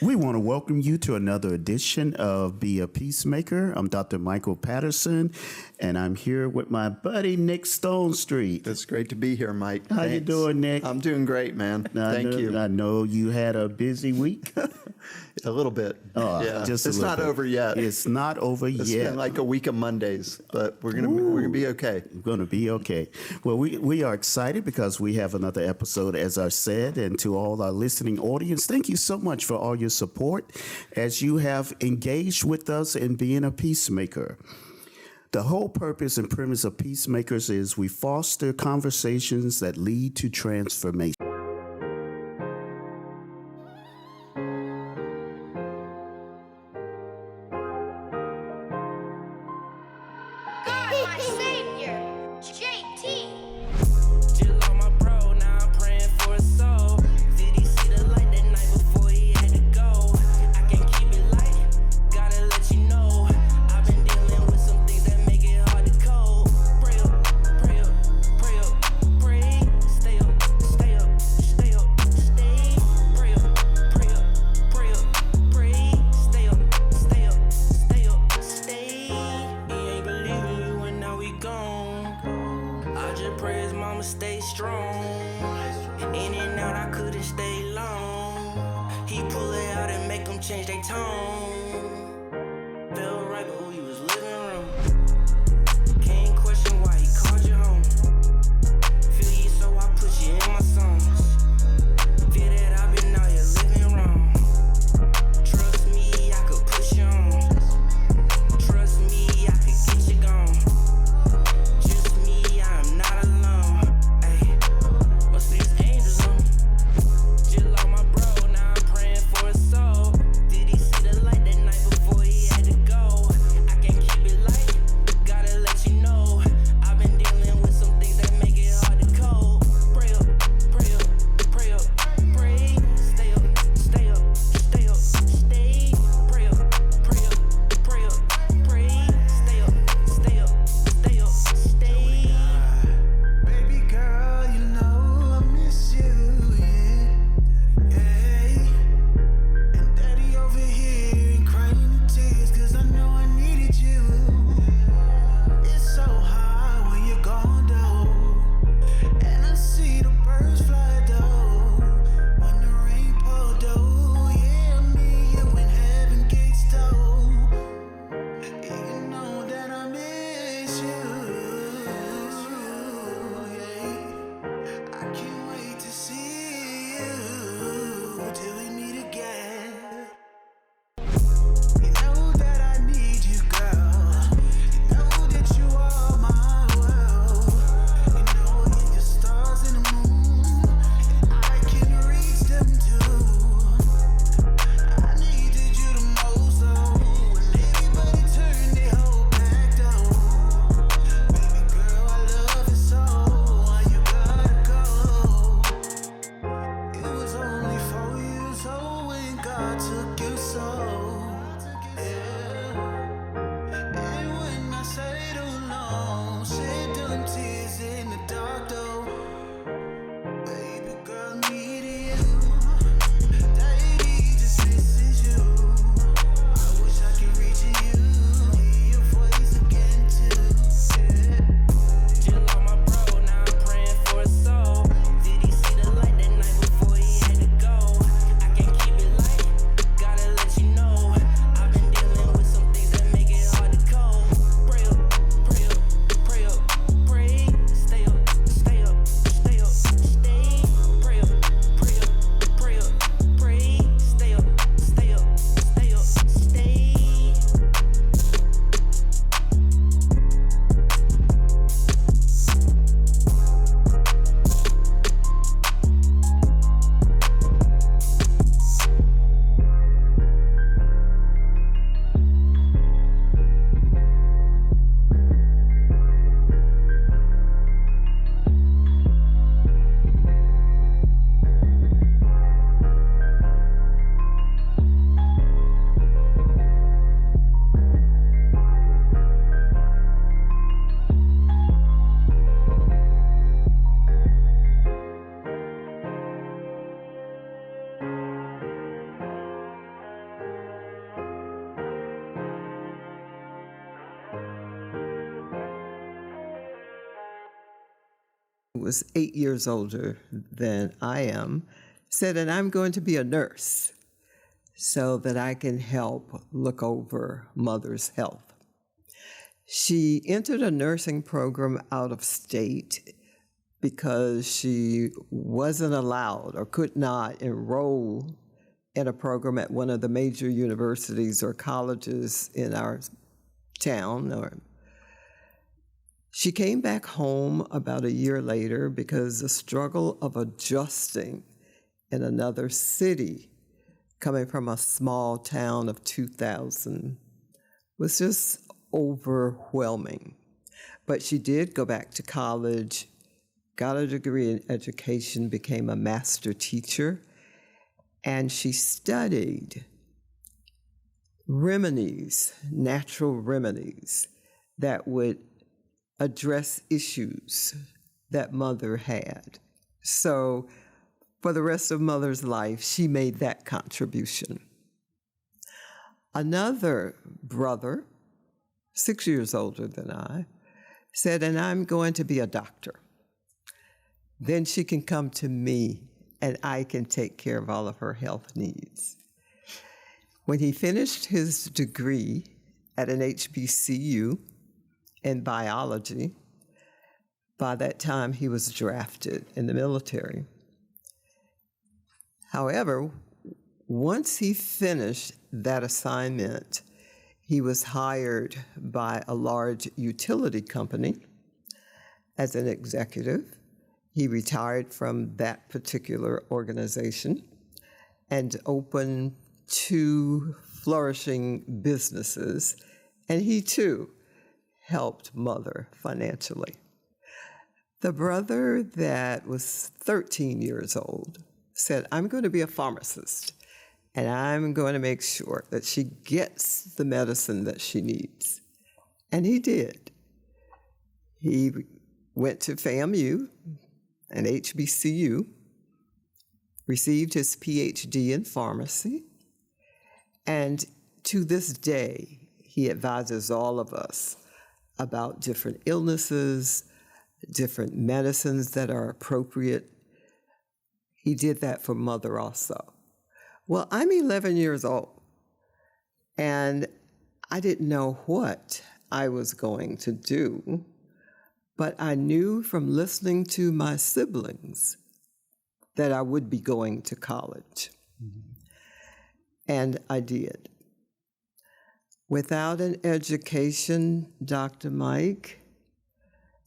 We want to welcome you to another edition of Be a Peacemaker. I'm Dr. Michael Patterson, and I'm here with my buddy Nick Stone Street. It's great to be here, Mike. How you doing, Nick? I'm doing great, man. Thank you. I know you had a busy week. A little bit. It's not over yet. It's not over yet. It's been like a week of Mondays, but we're gonna be okay. We're gonna be okay. Well, we are excited because we have another episode, as I said, and to all our listening audience, thank you so much for all your support as you have engaged with us in being a peacemaker. The whole purpose and premise of Peacemakers is we foster conversations that lead to transformation. was 8 years older than I am, said, and I'm going to be a nurse so that I can help look over mother's health. She entered a nursing program out of state because she wasn't allowed or could not enroll in a program at one of the major universities or colleges in our town. She came back home about a year later because the struggle of adjusting in another city, coming from a small town of 2,000, was just overwhelming. But she did go back to college, got a degree in education, became a master teacher, and she studied remedies, natural remedies that would address issues that mother had. So for the rest of mother's life, she made that contribution. Another brother, 6 years older than I, said, and I'm going to be a doctor. Then she can come to me and I can take care of all of her health needs. When he finished his degree at an HBCU in biology, by that time he was drafted in the military. However, once he finished that assignment, he was hired by a large utility company as an executive. He retired from that particular organization and opened 2 flourishing businesses, and he too helped mother financially. The brother that was 13 years old said, I'm going to be a pharmacist, and I'm going to make sure that she gets the medicine that she needs. And he did. He went to FAMU, an HBCU, received his PhD in pharmacy, and to this day, he advises all of us about different illnesses, different medicines that are appropriate. He did that for mother also. Well, I'm 11 years old, and I didn't know what I was going to do, but I knew from listening to my siblings that I would be going to college. Mm-hmm. And I did. Without an education, Dr. Mike,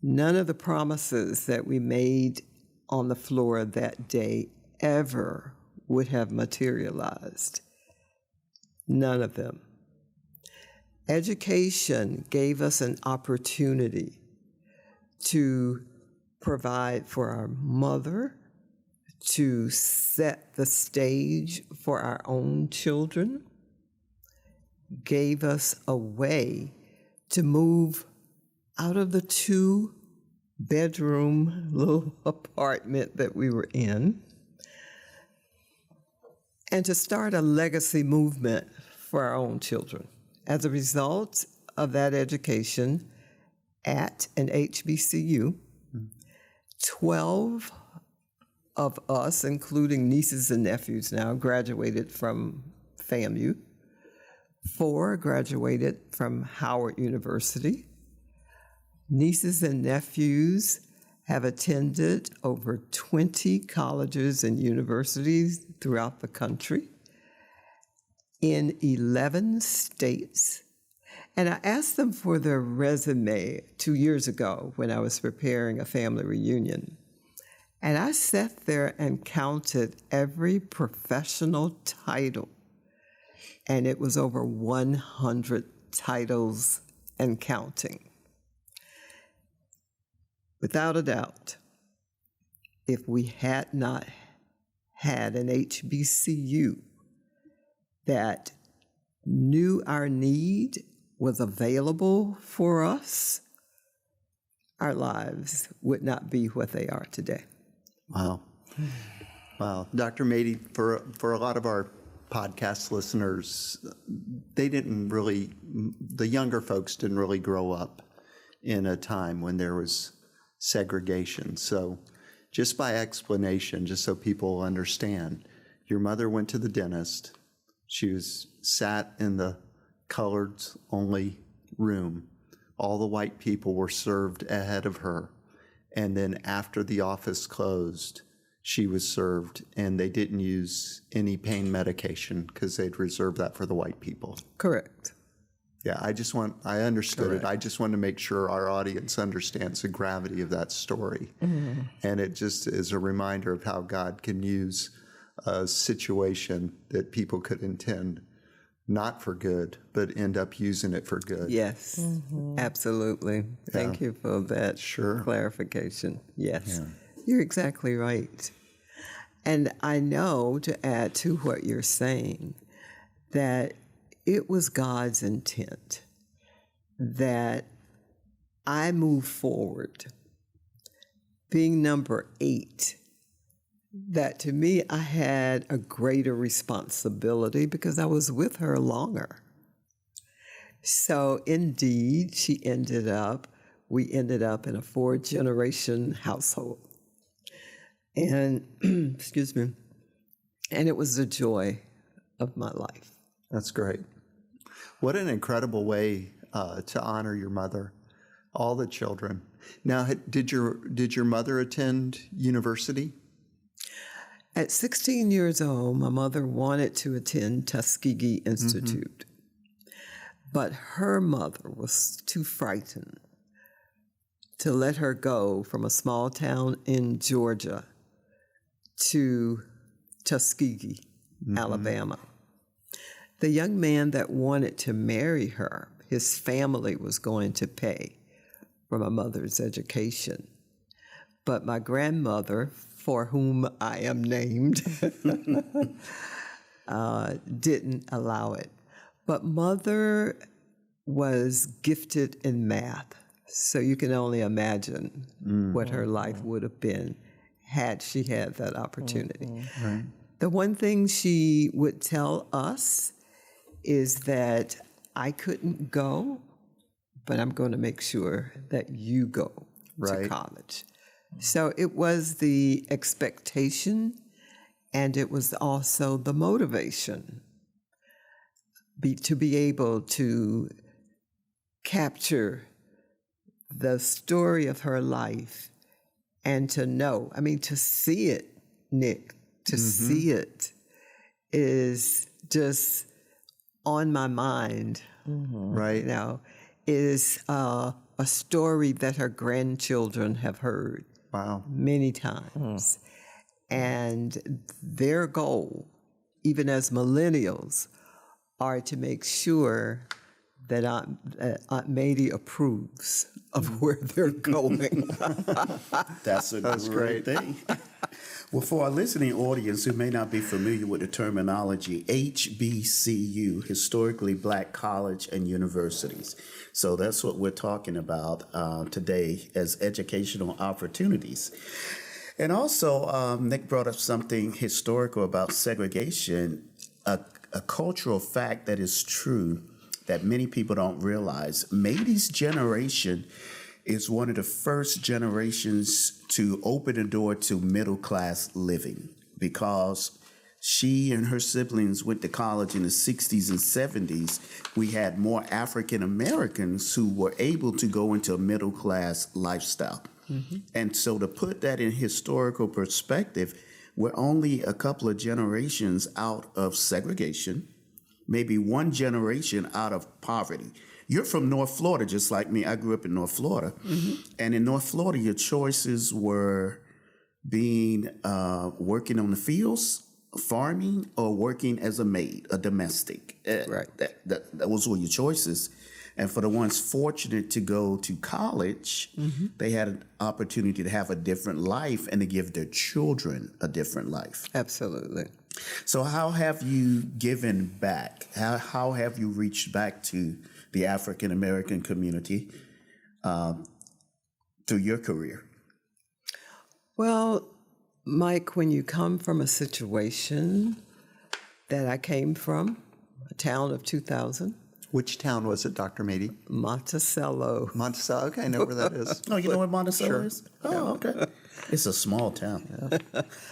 none of the promises that we made on the floor that day ever would have materialized. None of them. Education gave us an opportunity to provide for our mother, to set the stage for our own children, gave us a way to move out of the 2-bedroom little apartment that we were in, and to start a legacy movement for our own children. As a result of that education at an HBCU, 12 of us, including nieces and nephews now, graduated from FAMU. 4 graduated from Howard University. Nieces and nephews have attended over 20 colleges and universities throughout the country in 11 states. And I asked them for their resume 2 years ago when I was preparing a family reunion. And I sat there and counted every professional title. And it was over 100 titles and counting. Without a doubt, if we had not had an HBCU that knew our need was available for us, our lives would not be what they are today. Wow. Wow. Dr. Madie, for a lot of our podcast listeners, the younger folks didn't really grow up in a time when there was segregation. So just by explanation, just so people understand, your mother went to the dentist. She was sat in the coloreds only room. All the white people were served ahead of her. And then after the office closed, she was served, and they didn't use any pain medication because they'd reserved that for the white people. Correct. Yeah, I understood it. I just want to make sure our audience understands the gravity of that story. Mm-hmm. And it just is a reminder of how God can use a situation that people could intend not for good, but end up using it for good. Yes, absolutely. Thank you for that clarification. Yes, you're exactly right. And I know, to add to what you're saying, that it was God's intent that I move forward, being number 8, that to me I had a greater responsibility because I was with her longer. So indeed, we ended up in a 4-generation household. And, excuse me, and it was the joy of my life. That's great. What an incredible way to honor your mother, all the children. Now, did your mother attend university? At 16 years old, my mother wanted to attend Tuskegee Institute, but her mother was too frightened to let her go from a small town in Georgia to Tuskegee, Alabama. The young man that wanted to marry her, his family was going to pay for my mother's education. But my grandmother, for whom I am named, didn't allow it. But Mother was gifted in math, so you can only imagine what her life would have been had she had that opportunity. Right. The one thing she would tell us is that I couldn't go, but I'm going to make sure that you go to college. So it was the expectation, and it was also the motivation to be able to capture the story of her life and to know, to see it, Nick, to see it is just on my mind. Right. Is a story that her grandchildren have heard. Wow. Many times. And their goal, even as millennials, are to make sure that Aunt Madie approves of where they're going. That's great thing. Well, for our listening audience who may not be familiar with the terminology, HBCU, Historically Black College and Universities. So that's what we're talking about today as educational opportunities. And also, Nick brought up something historical about segregation, a cultural fact that is true that many people don't realize. Madie's generation is one of the first generations to open the door to middle-class living because she and her siblings went to college in the 60s and 70s. We had more African Americans who were able to go into a middle-class lifestyle. And so to put that in historical perspective, we're only a couple of generations out of segregation, maybe one generation out of poverty. You're from North Florida, just like me. I grew up in North Florida. And in North Florida, your choices were being working on the fields, farming, or working as a maid, a domestic. Right. Those were your choices. And for the ones fortunate to go to college, they had an opportunity to have a different life and to give their children a different life. Absolutely. So how have you given back? How have you reached back to the African American community through your career? Well, Mike, when you come from a situation that I came from, a town of 2,000. Which town was it, Dr. Madie? Monticello. Monticello. Okay, I know where that is. Oh, you know what Monticello Sure. is? Oh, okay. It's a small town.